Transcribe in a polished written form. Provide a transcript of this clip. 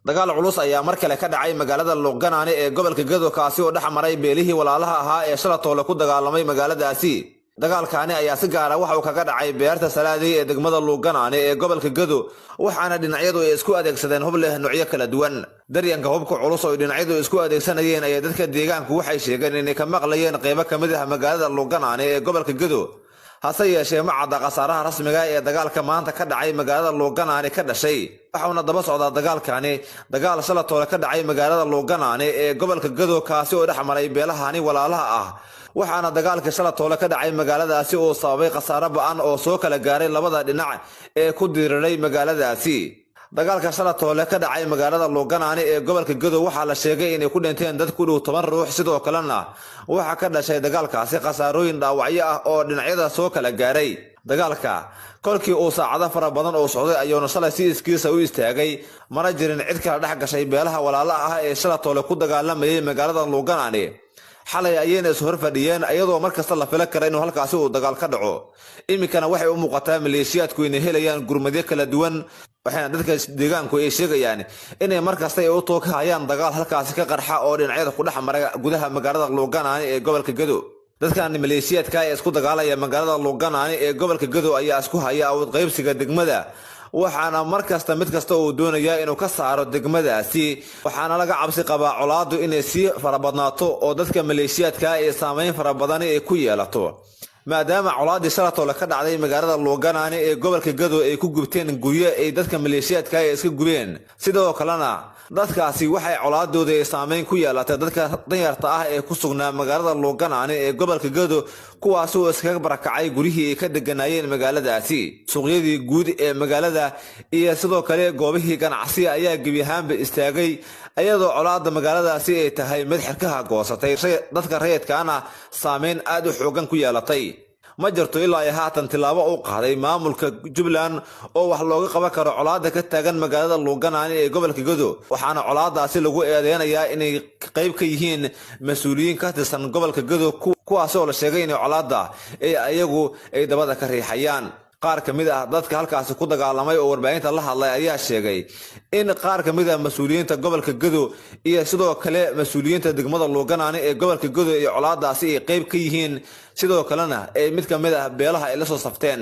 dagaal culus ayaa mar kale ka dhacay magaalada Luuqanaane ee gobolka Gedo kaasi oo dhaxmaray beelihii walaalaha ahaa ee Shalatoole ku dagaalamay magaaladaasi. dagaalkaani ayaa si gaar ah waxa uu kaga dhacay beerta Salaadii ee degmada Luuqanaane ee gobolka Gedo waxaana dhinacyadu ay isku adeegsadeen hub leh noocyo kala duwan. daryanka hubka culus oo dhinacyadu isku adeegsanayeen ayaa dadka deegaanku waxay sheegeen inay ka maqlayeen qaybo kamid ah magaalada Luuqanaane ee gobolka Gedo. hase yeeshee ma cadda khasaaraha rasmiga ee dagaalka maanta ka dhacay magaalada Luuqanaane ka dhashay. waxaana daba socda dagaalkaani dagaal Shalatoole ka dhacay magaalada Luuqanaane ee gobolka Gedo kaasi oo dhaxmaray beelahani walaalaha ah. waxaana dagaalka Shalatoole ka dhacay magaaladaasi oo sababay khasaare ba'an oo soo kala gaaray labada dhinac ee ku diiray magaaladaasi. dagaalka Shalatoole ka dhacay magaalada Luuqanaane ee gobolka Gedo waxaa la sheegay inay ku dhinteen dad ku dhow 10 ruux sidoo kalena waxa ka dhashay dagaalkaasi khasaarooyin dhaawacyo ah oo dhinacyada soo kala gaaray. dagaalka kolkii uu saacado fara badan oo socday ayuu shalay si iskiisa u istaagay mana jirin cid kala dhex gashay beelaha walaalaha ah ee Shalatoole ku dagaalamayay magaalada Luuqanaane. xalay ayayna is hor fadhiyeen iyadoo markasta la filan karo inuu halkaasi uu dagaal ka dhaco. iminkana waxay u muuqataa maleeshiyaadku inay helayaan gurmadyo kala duwan waxaana dadka deegaanku ay sheegayaan inay markasta ay u tookahayaan dagaal halkaasi ka qarxa oo dhinacyada ku dhex maray gudaha magaalada Luuqanaane ee gobolka Gedo. dadkan maleeshiyaadka ee isku dagaalaya magaalada Luuqanaane ee gobolka Gedo ayaa isku haya awood qaybsiga degmada waxaana markasta mid kasta uu doonayaa inuu ka saaro degmadaasi waxaana laga cabsi qabaa colaadu inay si farabadnaato oo dadka maleeshiyaadka ay saameyn farabadan ay ku yeelato maadaama colaadii Shalatoole ka dhacday magaalada Luuqanaane ee gobolka Gedo ay ku gubteen guryo ay dadka maleeshiyaadka ay iska gubeen sidoo kalena dadkaasi waxay colaadooda ay saameyn ku yeelatay dadka danyarta ah ee ku sugnaa magaalada Luuqanaane ee gobolka Gedo kuwaas oo iskaga barakacay gurihii ay ka deganayeen magaaladaasi. suuqyadii guud ee magaalada iyo sidoo kale goobihii ganacsi ayaa gebi ahaanba istaagay iyadoo colaada magaaladaasi ay tahay mid xirkaha goosatay dadka rayidkaana saameyn aad u xoogan ku yeelatay. ma jirto ilaa haatan tilaabo u qaaday maamulka Jubbaland oo wax looga qaban karo colaada ka taagan magaalada Luuqanaane ee gobolka Gedo waxaana colaadaasi lagu eedeynayaa inay qayb ka yihiin mas'uuliyiin ka tirsan gobolka Gedo kuwaas oo la sheegay in colaada ayagu ay dabada ka riixayaan. qaar kamid ah dadka halkaasi ku dagaalamay oo warbaahinta la hadlay ayaa sheegay in qaar kamid ah mas'uuliyiinta gobolka Gedo iyo sidoo kale mas'uuliyiinta degmada Luuqanaane ee gobolka Gedo iyo colaadaasi ay qayb ka yihiin sidoo kalena ay mid kamid ah beelaha ay la soo safteen.